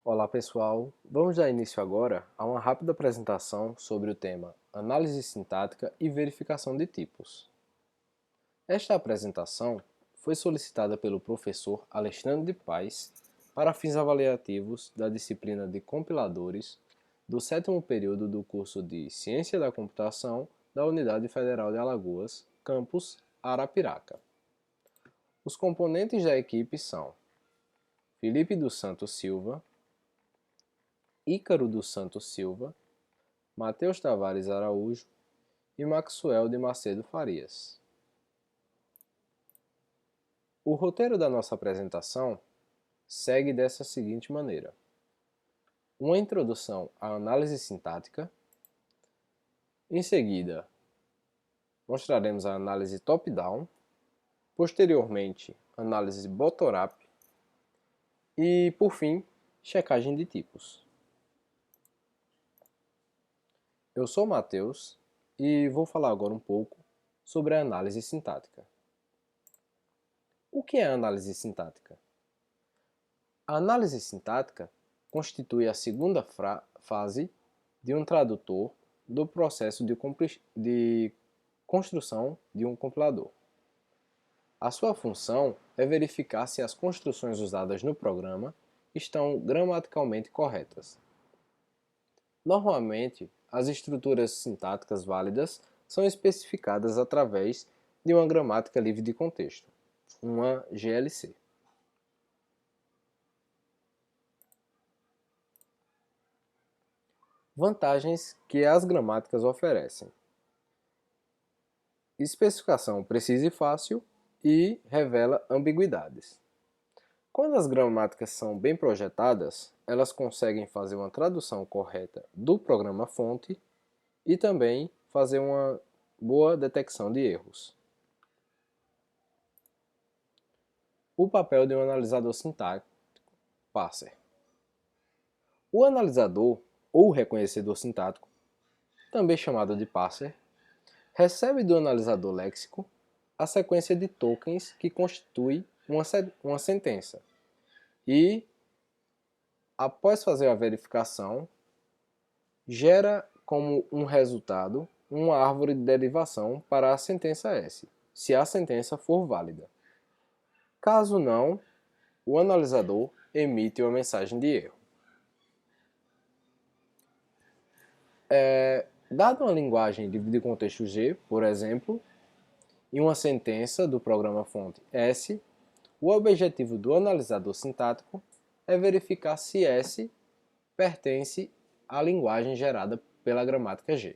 Olá pessoal, vamos dar início agora a uma rápida apresentação sobre o tema Análise sintática e verificação de tipos. Esta apresentação foi solicitada pelo professor Alexandre de Paes para fins avaliativos da disciplina de compiladores do sétimo período do curso de Ciência da Computação da Unidade Federal de Alagoas, campus Arapiraca. Os componentes da equipe são Felipe dos Santos Silva, Ícaro dos Santos Silva, Matheus Tavares Araújo e Maxwell de Macedo Farias. O roteiro da nossa apresentação segue dessa seguinte maneira: uma introdução à análise sintática, em seguida mostraremos a análise top-down, posteriormente análise bottom-up e, por fim, checagem de tipos. Eu sou Matheus e vou falar agora um pouco sobre a análise sintática. O que é a análise sintática? A análise sintática constitui a segunda fase de um tradutor do processo de construção de um compilador. A sua função é verificar se as construções usadas no programa estão gramaticalmente corretas. Normalmente, as estruturas sintáticas válidas são especificadas através de uma gramática livre de contexto, uma GLC. Vantagens que as gramáticas oferecem: especificação precisa e fácil e revela ambiguidades. Quando as gramáticas são bem projetadas, elas conseguem fazer uma tradução correta do programa-fonte e também fazer uma boa detecção de erros. O papel de um analisador sintático, parser. O analisador, ou reconhecedor sintático, também chamado de parser, recebe do analisador léxico a sequência de tokens que constitui uma sentença e, após fazer a verificação, gera como um resultado uma árvore de derivação para a sentença S, se a sentença for válida. Caso não, o analisador emite uma mensagem de erro. Dada uma linguagem livre de contexto G, por exemplo, em uma sentença do programa-fonte S, o objetivo do analisador sintático é verificar se S pertence à linguagem gerada pela gramática G.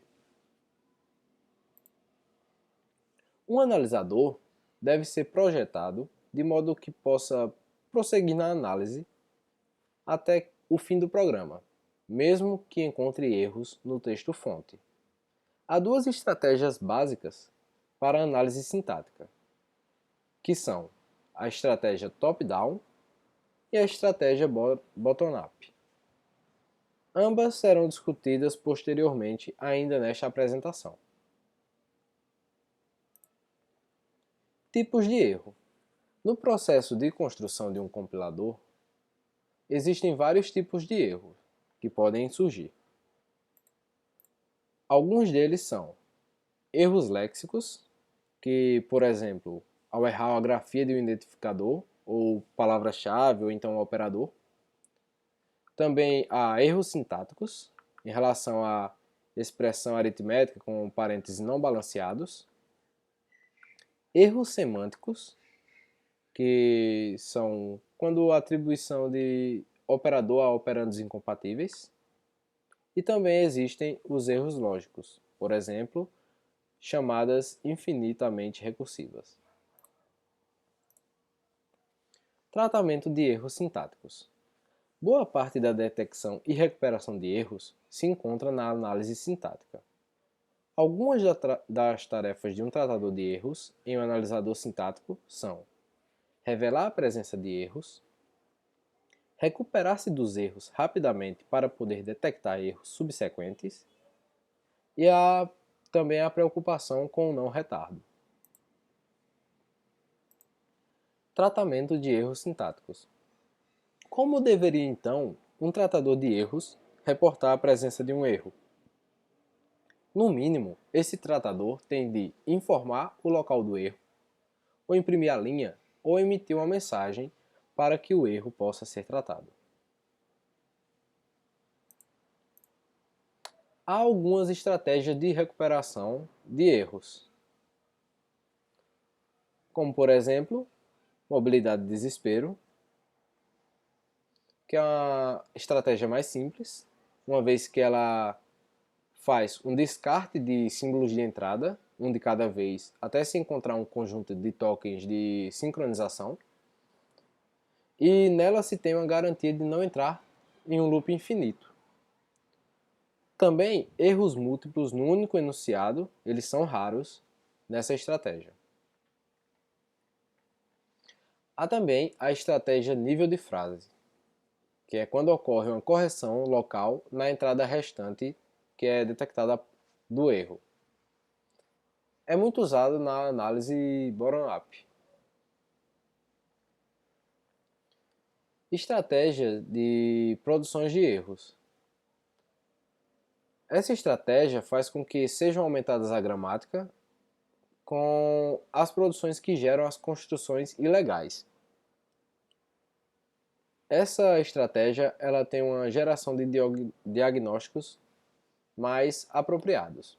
Um analisador deve ser projetado de modo que possa prosseguir na análise até o fim do programa, mesmo que encontre erros no texto-fonte. Há duas estratégias básicas para a análise sintática, que são a estratégia top-down e a estratégia bottom-up. Ambas serão discutidas posteriormente ainda nesta apresentação. Tipos de erro. No processo de construção de um compilador, existem vários tipos de erros que podem surgir. Alguns deles são erros léxicos, que, por exemplo, ao errar a grafia de um identificador, ou palavra-chave, ou então um operador. Também há erros sintáticos, em relação à expressão aritmética com parênteses não balanceados. Erros semânticos, que são quando a atribuição de operador a operandos incompatíveis. E também existem os erros lógicos, por exemplo, chamadas infinitamente recursivas. Tratamento de erros sintáticos. Boa parte da detecção e recuperação de erros se encontra na análise sintática. Algumas das tarefas de um tratador de erros em um analisador sintático são revelar a presença de erros, recuperar-se dos erros rapidamente para poder detectar erros subsequentes e também a preocupação com o não retardo. Tratamento de erros sintáticos. Como deveria então um tratador de erros reportar a presença de um erro. No mínimo, esse tratador tem de informar o local do erro, ou imprimir a linha, ou emitir uma mensagem para que o erro possa ser tratado. Há algumas estratégias de recuperação de erros, como por exemplo, mobilidade de desespero, que é uma estratégia mais simples, uma vez que ela faz um descarte de símbolos de entrada, um de cada vez, até se encontrar um conjunto de tokens de sincronização, e nela se tem uma garantia de não entrar em um loop infinito. Também, erros múltiplos no único enunciado, eles são raros nessa estratégia. Há também a estratégia nível de frase, que é quando ocorre uma correção local na entrada restante que é detectada do erro. É muito usado na análise bottom-up. Estratégia de produções de erros. Essa estratégia faz com que sejam aumentadas a gramática com as produções que geram as construções ilegais. Essa estratégia ela tem uma geração de diagnósticos mais apropriados.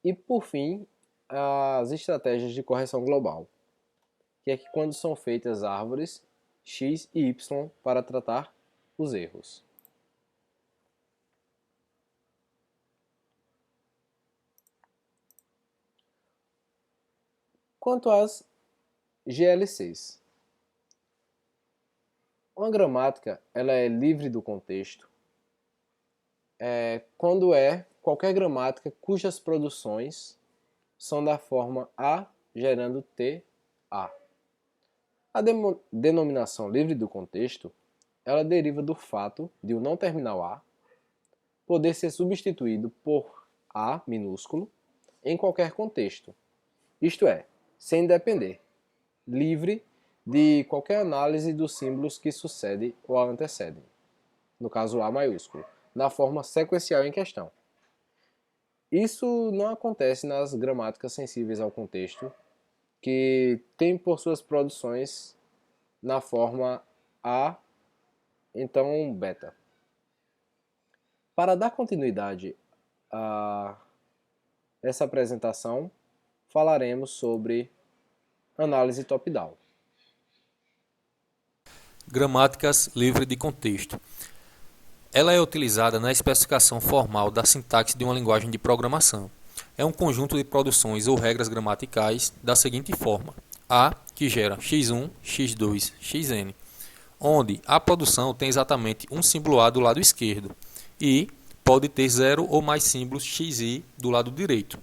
E por fim, as estratégias de correção global, que é que quando são feitas árvores X e Y para tratar os erros. Quanto às GLCs, uma gramática ela é livre do contexto quando é qualquer gramática cujas produções são da forma A gerando T, A. A denominação livre do contexto ela deriva do fato de o não terminal A poder ser substituído por A minúsculo em qualquer contexto, isto é, sem depender, livre de qualquer análise dos símbolos que sucedem ou a antecedem, no caso A maiúsculo, na forma sequencial em questão. Isso não acontece nas gramáticas sensíveis ao contexto, que têm por suas produções na forma A, então beta. Para dar continuidade a essa apresentação, falaremos sobre análise top-down. Gramáticas livre de contexto. Ela é utilizada na especificação formal da sintaxe de uma linguagem de programação. É um conjunto de produções ou regras gramaticais da seguinte forma: A, que gera x1, x2, xn, onde a produção tem exatamente um símbolo A do lado esquerdo e pode ter 0 ou mais símbolos xi do lado direito.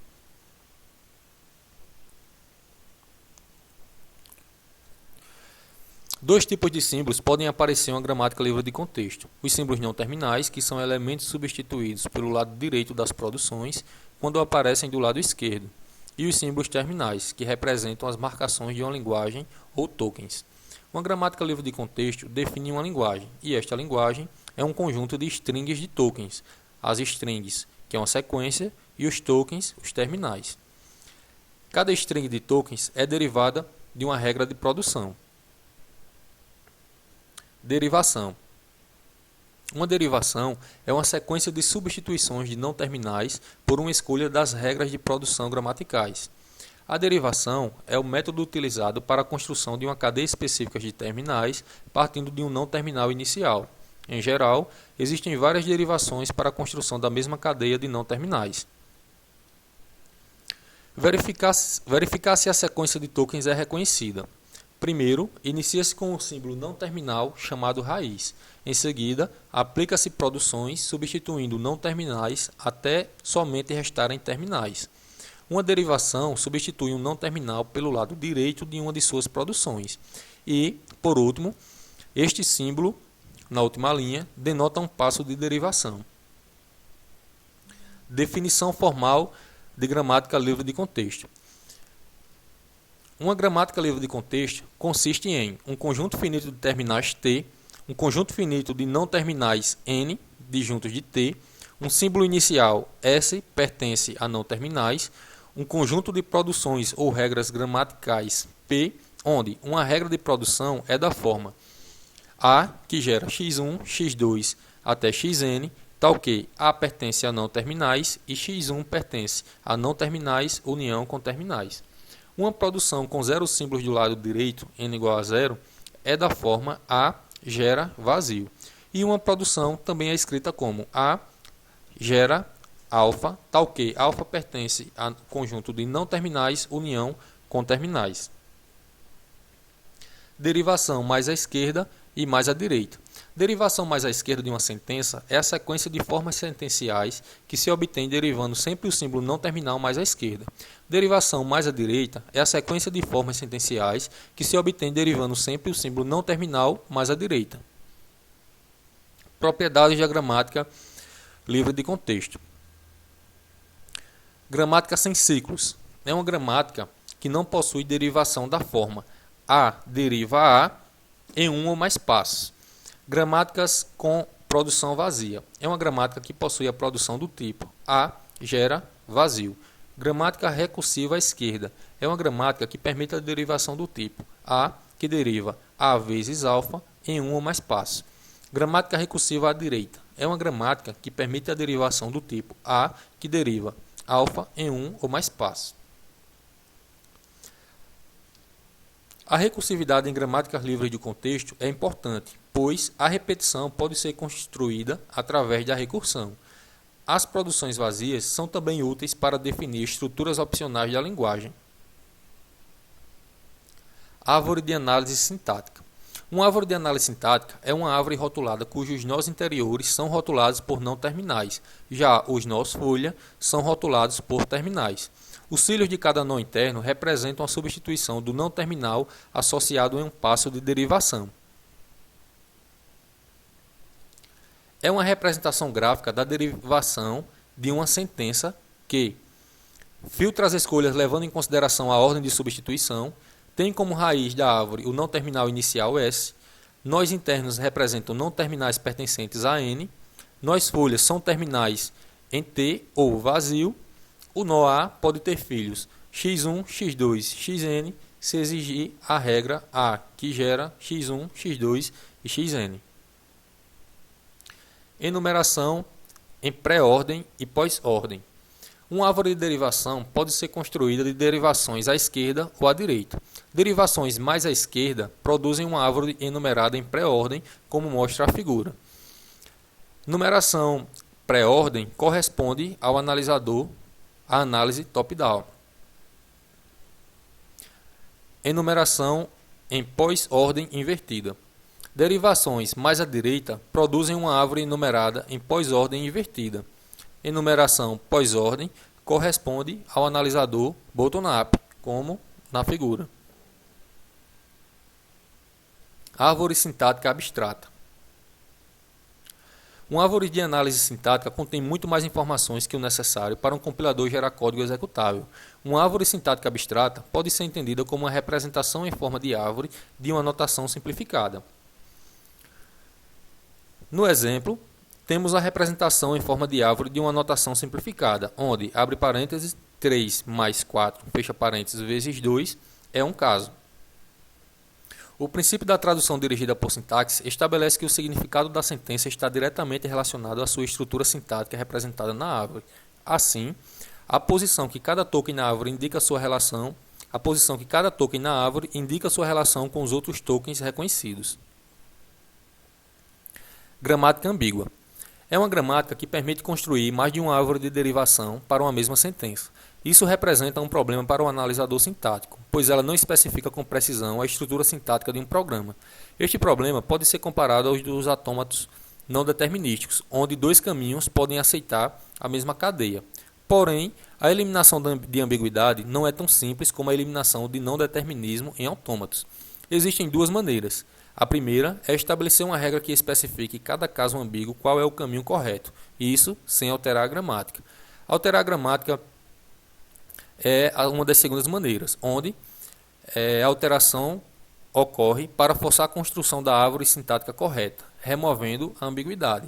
Dois tipos de símbolos podem aparecer em uma gramática livre de contexto. Os símbolos não terminais, que são elementos substituídos pelo lado direito das produções quando aparecem do lado esquerdo, e os símbolos terminais, que representam as marcações de uma linguagem ou tokens. Uma gramática livre de contexto define uma linguagem, e esta linguagem é um conjunto de strings de tokens, as strings, que é uma sequência, e os tokens, os terminais. Cada string de tokens é derivada de uma regra de produção. Derivação. Uma derivação é uma sequência de substituições de não terminais por uma escolha das regras de produção gramaticais. A derivação é o método utilizado para a construção de uma cadeia específica de terminais partindo de um não terminal inicial. Em geral, existem várias derivações para a construção da mesma cadeia de não terminais. Verificar se a sequência de tokens é reconhecida. Primeiro, inicia-se com um símbolo não terminal chamado raiz. Em seguida, aplica-se produções substituindo não terminais até somente restarem terminais. Uma derivação substitui um não terminal pelo lado direito de uma de suas produções. E, por último, este símbolo, na última linha, denota um passo de derivação. Definição formal de gramática livre de contexto. Uma gramática livre de contexto consiste em um conjunto finito de terminais T, um conjunto finito de não terminais N, disjuntos de T, um símbolo inicial S pertence a não terminais, um conjunto de produções ou regras gramaticais P, onde uma regra de produção é da forma A, que gera x1, x2 até xn, tal que A pertence a não terminais e x1 pertence a não terminais união com terminais. Uma produção com zero símbolos do lado direito, n igual a zero, é da forma A gera vazio. E uma produção também é escrita como A gera alfa, tal que alfa pertence a conjunto de não terminais união com terminais. Derivação mais à esquerda e mais à direita. Derivação mais à esquerda de uma sentença é a sequência de formas sentenciais que se obtém derivando sempre o símbolo não terminal mais à esquerda. Derivação mais à direita é a sequência de formas sentenciais que se obtém derivando sempre o símbolo não terminal mais à direita. Propriedades da gramática livre de contexto. Gramática sem ciclos. É uma gramática que não possui derivação da forma A deriva A em um ou mais passos. Gramáticas com produção vazia. É uma gramática que possui a produção do tipo A gera vazio. Gramática recursiva à esquerda. É uma gramática que permite a derivação do tipo A, que deriva A vezes alfa em um ou mais passos. Gramática recursiva à direita. É uma gramática que permite a derivação do tipo A, que deriva alfa em um ou mais passos. A recursividade em gramáticas livres de contexto é importante, pois a repetição pode ser construída através da recursão. As produções vazias são também úteis para definir estruturas opcionais da linguagem. Árvore de análise sintática. Uma árvore de análise sintática é uma árvore rotulada cujos nós interiores são rotulados por não terminais, já os nós folha são rotulados por terminais. Os cílios de cada nó interno representam a substituição do não terminal associado em um passo de derivação. É uma representação gráfica da derivação de uma sentença que filtra as escolhas levando em consideração a ordem de substituição, tem como raiz da árvore o não terminal inicial S, nós internos representam não terminais pertencentes a N, nós folhas são terminais em T ou vazio. O nó A pode ter filhos x1, x2, xn, se exigir a regra A, que gera x1, x2 e xn. Enumeração em pré-ordem e pós-ordem. Uma árvore de derivação pode ser construída de derivações à esquerda ou à direita. Derivações mais à esquerda produzem uma árvore enumerada em pré-ordem, como mostra a figura. Numeração pré-ordem corresponde ao analisador a análise top-down. Enumeração em pós-ordem invertida. Derivações mais à direita produzem uma árvore enumerada em pós-ordem invertida. Enumeração pós-ordem corresponde ao analisador bottom-up, como na figura. Árvore sintática abstrata. Uma árvore de análise sintática contém muito mais informações que o necessário para um compilador gerar código executável. Uma árvore sintática abstrata pode ser entendida como uma representação em forma de árvore de uma notação simplificada. No exemplo, temos a representação em forma de árvore de uma notação simplificada, onde, abre parênteses, 3 mais 4, fecha parênteses, vezes 2, é um caso. O princípio da tradução dirigida por sintaxe estabelece que o significado da sentença está diretamente relacionado à sua estrutura sintática representada na árvore. Assim, a posição que cada token na árvore indica sua relação com os outros tokens reconhecidos. Gramática ambígua. É uma gramática que permite construir mais de uma árvore de derivação para uma mesma sentença. Isso representa um problema para o analisador sintático, pois ela não especifica com precisão a estrutura sintática de um programa. Este problema pode ser comparado aos dos autômatos não determinísticos, onde dois caminhos podem aceitar a mesma cadeia. Porém, a eliminação de ambiguidade não é tão simples como a eliminação de não determinismo em autômatos. Existem duas maneiras. A primeira é estabelecer uma regra que especifique cada caso ambíguo qual é o caminho correto, isso sem alterar a gramática. Alterar a gramática é uma das segundas maneiras, onde a alteração ocorre para forçar a construção da árvore sintática correta, removendo a ambiguidade.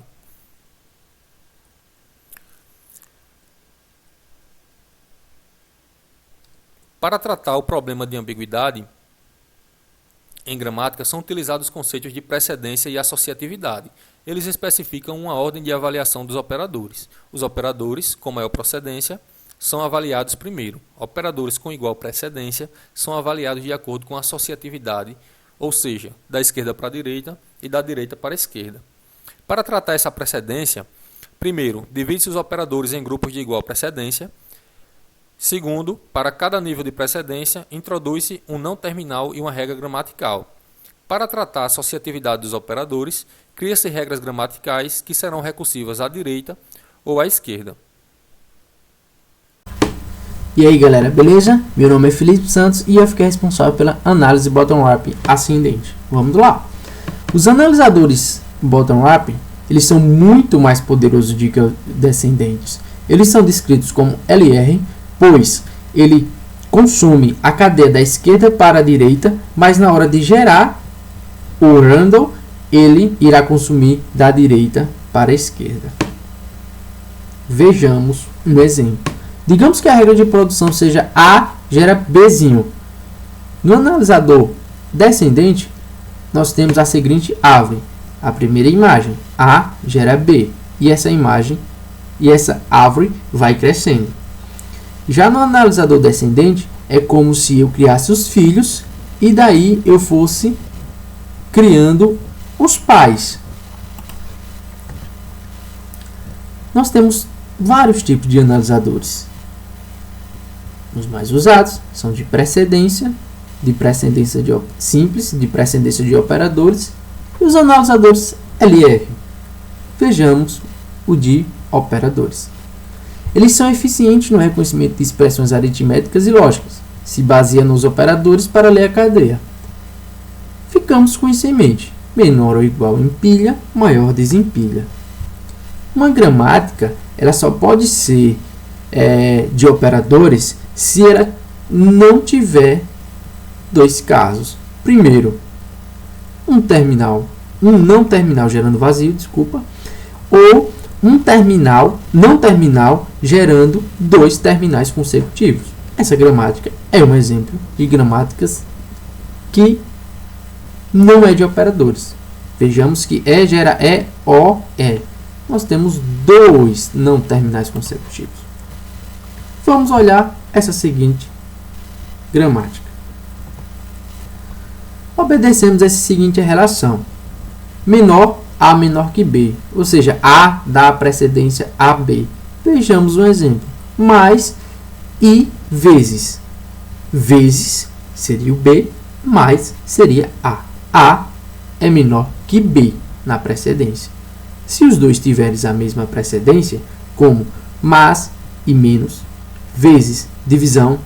Para tratar o problema de ambiguidade, em gramática são utilizados os conceitos de precedência e associatividade. Eles especificam uma ordem de avaliação dos operadores. Os operadores, com maior procedência, são avaliados primeiro. Operadores com igual precedência são avaliados de acordo com a associatividade, ou seja, da esquerda para a direita e da direita para a esquerda. Para tratar essa precedência, primeiro, divide-se os operadores em grupos de igual precedência. Segundo, para cada nível de precedência, introduz-se um não terminal e uma regra gramatical. Para tratar a associatividade dos operadores, cria-se regras gramaticais que serão recursivas à direita ou à esquerda. E aí galera, beleza? Meu nome é Felipe Santos e eu fiquei responsável pela análise bottom-up ascendente. Vamos lá! Os analisadores bottom-up, eles são muito mais poderosos do que os descendentes. Eles são descritos como LR, pois ele consome a cadeia da esquerda para a direita, mas na hora de gerar o random, ele irá consumir da direita para a esquerda. Vejamos um exemplo. Digamos que a regra de produção seja A gera Bzinho. No analisador descendente, nós temos a seguinte árvore. A primeira imagem, A gera B. E essa imagem, e essa árvore vai crescendo. Já no analisador descendente, é como se eu criasse os filhos e daí eu fosse criando os pais. Nós temos vários tipos de analisadores. Os mais usados são de precedência simples, de precedência de operadores e os analisadores LR. Vejamos o de operadores. Eles são eficientes no reconhecimento de expressões aritméticas e lógicas. Se baseia nos operadores para ler a cadeia. Ficamos com isso em mente. Menor ou igual empilha, maior desempilha. Uma gramática ela só pode ser de operadores se ela não tiver dois casos. Primeiro, um não terminal gerando vazio, ou um não terminal gerando dois terminais consecutivos. Essa gramática é um exemplo de gramáticas que não é de operadores. Vejamos que E gera E, O, E. Nós temos dois não terminais consecutivos. Vamos olhar essa seguinte gramática. Obedecemos essa seguinte relação. A menor que B, ou seja, A dá precedência a B. Vejamos um exemplo. Mais I vezes. Vezes seria o B, mais seria A. A é menor que B na precedência. Se os dois tiverem a mesma precedência, como mais e menos, vezes divisão,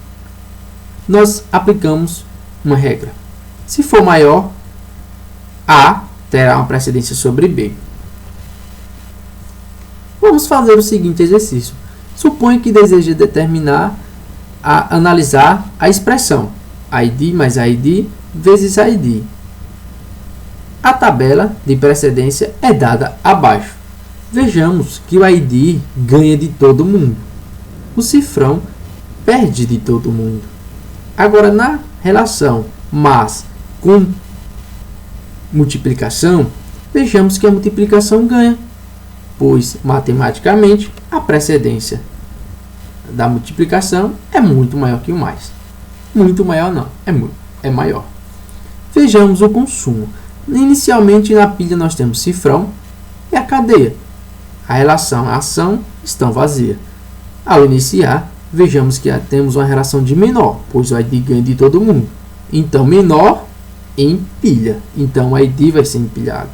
nós aplicamos uma regra. Se for maior, A terá uma precedência sobre B. Vamos fazer o seguinte exercício. Suponha que deseja analisar a expressão ID mais ID vezes ID. A tabela de precedência é dada abaixo. Vejamos que o ID ganha de todo mundo. O cifrão perde de todo mundo. Agora, na relação mais com multiplicação, vejamos que a multiplicação ganha, pois matematicamente a precedência da multiplicação é muito maior que o mais. Muito maior não, é maior. Vejamos o consumo. Inicialmente na pilha nós temos cifrão e a cadeia. A relação e a ação estão vazias. Ao iniciar, vejamos que temos uma relação de menor, pois o ID ganha de todo mundo. Então, menor empilha. Então, o ID vai ser empilhado.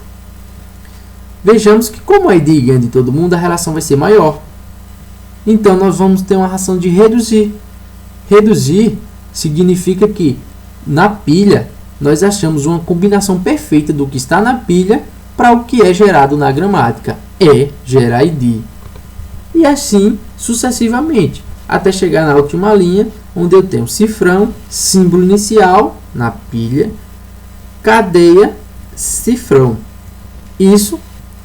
Vejamos que como o ID ganha de todo mundo, a relação vai ser maior. Então, nós vamos ter uma relação de reduzir. Reduzir significa que na pilha, nós achamos uma combinação perfeita do que está na pilha para o que é gerado na gramática. E gera ID. E assim sucessivamente, até chegar na última linha, onde eu tenho cifrão, símbolo inicial na pilha, cadeia cifrão. Isso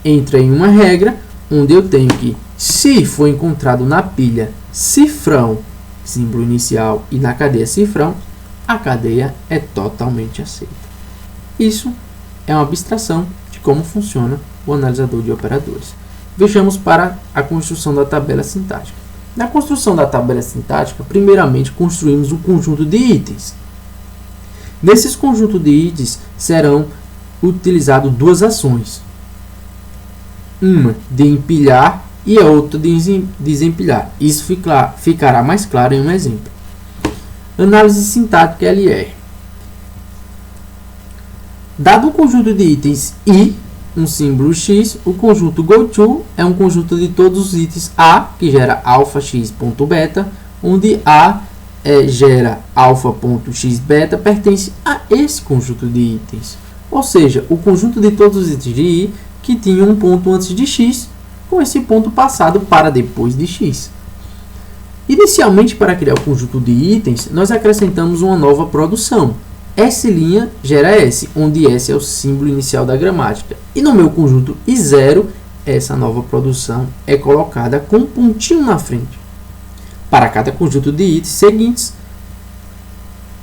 entra em uma regra onde eu tenho que, se for encontrado na pilha cifrão, símbolo inicial, e na cadeia cifrão, a cadeia é totalmente aceita. Isso é uma abstração de como funciona o analisador de operadores. Vejamos para a construção da tabela sintática. Na construção da tabela sintática, primeiramente construímos um conjunto de itens. Nesses conjuntos de itens serão utilizadas duas ações. Uma de empilhar e a outra de desempilhar. Isso ficará mais claro em um exemplo. Análise sintática LR. Dado um conjunto de itens I, um símbolo X, o conjunto GoTo é um conjunto de todos os itens A, que gera alpha.x.beta, onde A gera alpha.xbeta, pertence a esse conjunto de itens. Ou seja, o conjunto de todos os itens de I que tinha um ponto antes de X, com esse ponto passado para depois de X. Inicialmente, para criar o conjunto de itens, nós acrescentamos uma nova produção. S' gera S, onde S é o símbolo inicial da gramática. E no meu conjunto I0, essa nova produção é colocada com um pontinho na frente. Para cada conjunto de itens seguintes,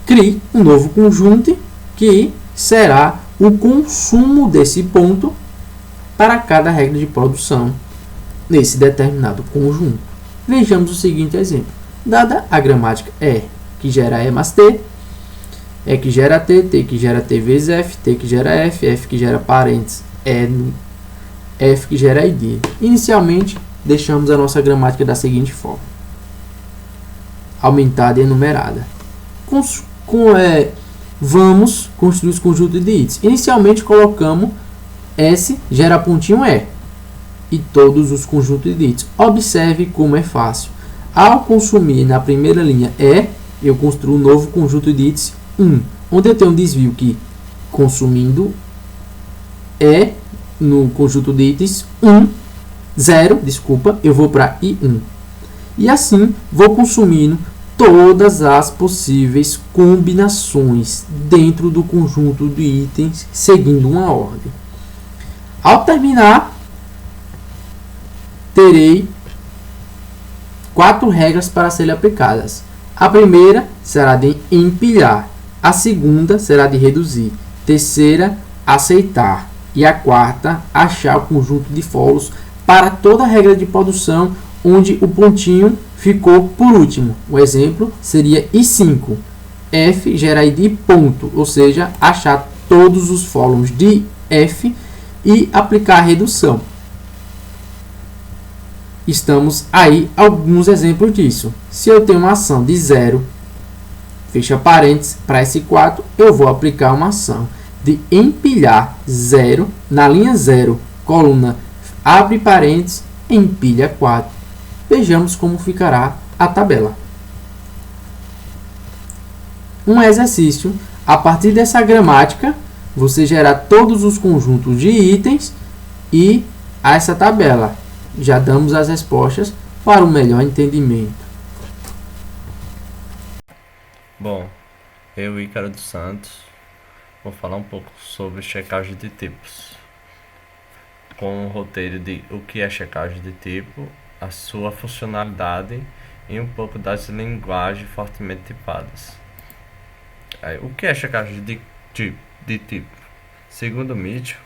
crie um novo conjunto que será o consumo desse ponto para cada regra de produção nesse determinado conjunto. Vejamos o seguinte exemplo. Dada a gramática E, que gera E mais T, E que gera T, T que gera T vezes F, T que gera F, F que gera parênteses, F que gera ID. Inicialmente, deixamos a nossa gramática da seguinte forma: aumentada e enumerada. Vamos construir os conjuntos de itens. Inicialmente, colocamos S gera pontinho E e todos os conjuntos de itens. Observe como é fácil. Ao consumir na primeira linha E, eu construo um novo conjunto de itens 1, onde eu tenho um desvio que, consumindo E no conjunto de itens 0, eu vou para I1. E assim, vou consumindo todas as possíveis combinações dentro do conjunto de itens, seguindo uma ordem. Ao terminar, terei 4 regras para serem aplicadas. A primeira será de empilhar, a segunda será de reduzir, terceira, aceitar, e a quarta, achar o conjunto de folos para toda regra de produção onde o pontinho ficou por último. O exemplo seria I5. F gera ID ponto, ou seja, achar todos os folos de F e aplicar a redução. Estamos aí alguns exemplos disso. Se eu tenho uma ação de 0, fecha parênteses, para S4, eu vou aplicar uma ação de empilhar 0, na linha 0, coluna, abre parênteses, empilha 4. Vejamos como ficará a tabela. Um exercício: a partir dessa gramática, você gerar todos os conjuntos de itens e essa tabela. Já damos as respostas para o melhor entendimento. Bom, eu, Ícaro dos Santos, vou falar um pouco sobre checagem de tipos, com um roteiro de o que é checagem de tipo, a sua funcionalidade e um pouco das linguagens fortemente tipadas. O que é checagem de tipo? Segundo Mitchell,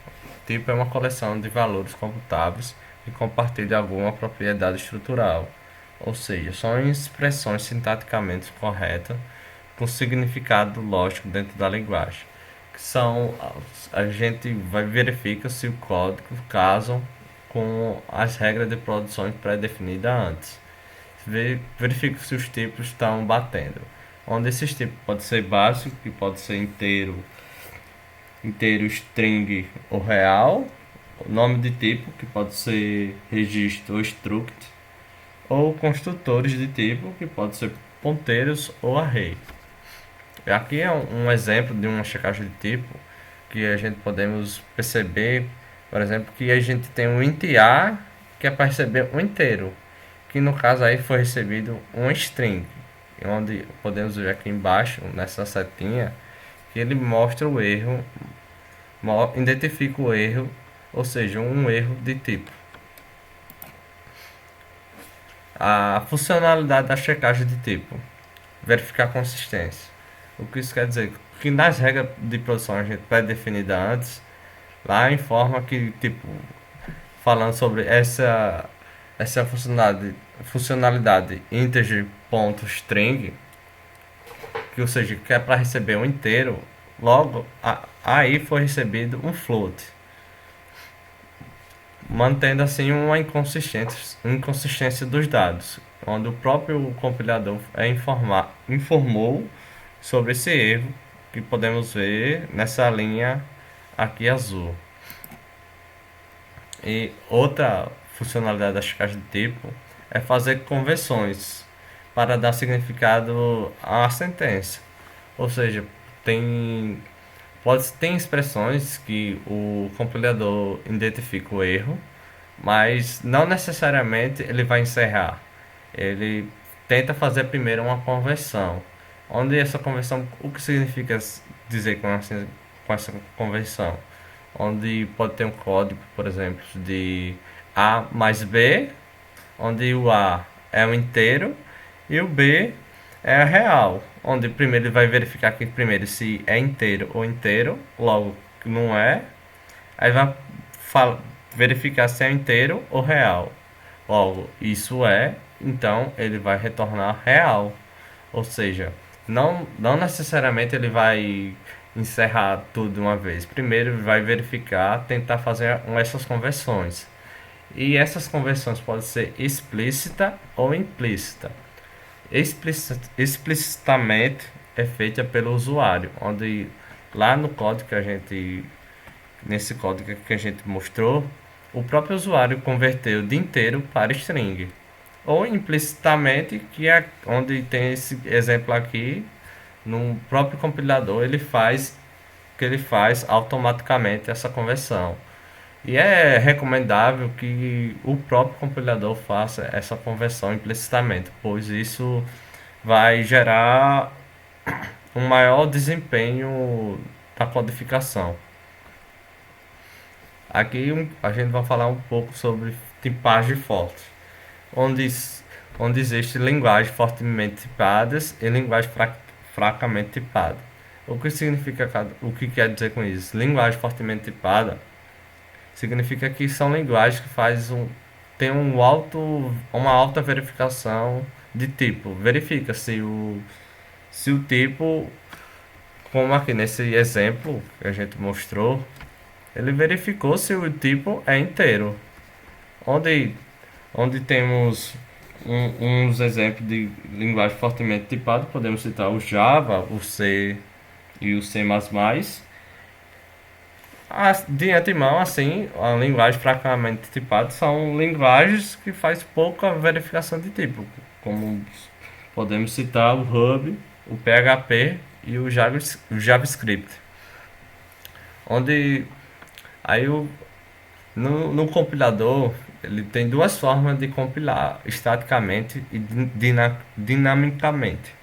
tipo é uma coleção de valores computáveis que compartilham alguma propriedade estrutural, ou seja, são expressões sintaticamente corretas com significado lógico dentro da linguagem, que são, a gente verifica se o código casam com as regras de produção pré-definidas antes. Verifica se os tipos estão batendo, onde esses tipos pode ser básico, que pode ser inteiro, string ou real, nome de tipo, que pode ser registro ou struct, ou construtores de tipo, que pode ser ponteiros ou array. Aqui é um exemplo de uma checagem de tipo que a gente podemos perceber, por exemplo, que a gente tem um int a que é para receber um inteiro, que no caso aí foi recebido um string, onde podemos ver aqui embaixo nessa setinha que ele mostra o erro identifica o erro, ou seja, um erro de tipo. A funcionalidade da checagem de tipo, verificar a consistência. O que isso quer dizer? Que nas regras de produção a gente pré-definida antes, lá informa que, tipo, falando sobre essa funcionalidade integer.string, que ou seja, que é para receber um inteiro, logo aí foi recebido um float, mantendo assim uma inconsistência dos dados, onde o próprio compilador informou sobre esse erro que podemos ver nessa linha aqui azul. E outra funcionalidade da checagem de tipo é fazer conversões para dar significado à sentença. Ou seja, tem expressões que o compilador identifica o erro, mas não necessariamente ele vai encerrar. Ele tenta fazer primeiro uma conversão. Onde essa conversão, o que significa dizer com essa conversão? Onde pode ter um código, por exemplo, de A mais B, onde o A é um inteiro e o B é real, onde primeiro ele vai verificar aqui primeiro se é inteiro ou inteiro, logo que não é, aí vai verificar se é inteiro ou real, logo isso é, então ele vai retornar real, ou seja, não necessariamente ele vai encerrar tudo de uma vez. Primeiro ele vai verificar, tentar fazer essas conversões. E essas conversões podem ser explícita ou implícita. Explicitamente é feita pelo usuário, onde lá no código nesse código que a gente mostrou, o próprio usuário converteu de inteiro para string. Ou implicitamente, que é onde tem esse exemplo aqui, no próprio compilador ele faz automaticamente essa conversão. E é recomendável que o próprio compilador faça essa conversão implicitamente, pois isso vai gerar um maior desempenho da codificação. Aqui a gente vai falar um pouco sobre tipagem forte, onde existe linguagens fortemente tipadas e linguagem fracamente tipada. O que quer dizer com isso? Linguagem fortemente tipada significa que são linguagens que tem uma alta verificação de tipo. Verifica se o tipo, como aqui nesse exemplo que a gente mostrou, ele verificou se o tipo é inteiro. Onde temos uns exemplos de linguagem fortemente tipada, podemos citar o Java, o C e o C++. De antemão, assim, a linguagem fracamente tipada são linguagens que faz pouca verificação de tipo, como podemos citar o Ruby, o PHP e o JavaScript. Onde aí no compilador ele tem duas formas de compilar, estaticamente e dinamicamente.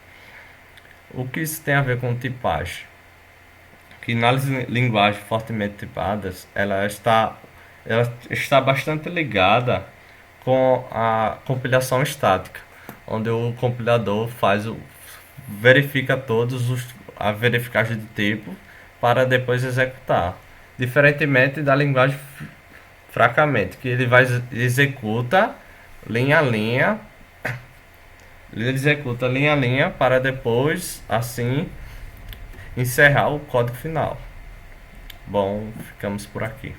O que isso tem a ver com tipagem? Que nas linguagens fortemente tipadas, ela está bastante ligada com a compilação estática, onde o compilador verifica a verificagem de tipo para depois executar. Diferentemente da linguagem fracamente, que ele executa linha a linha, para depois, assim, encerrar o código final. Bom, ficamos por aqui.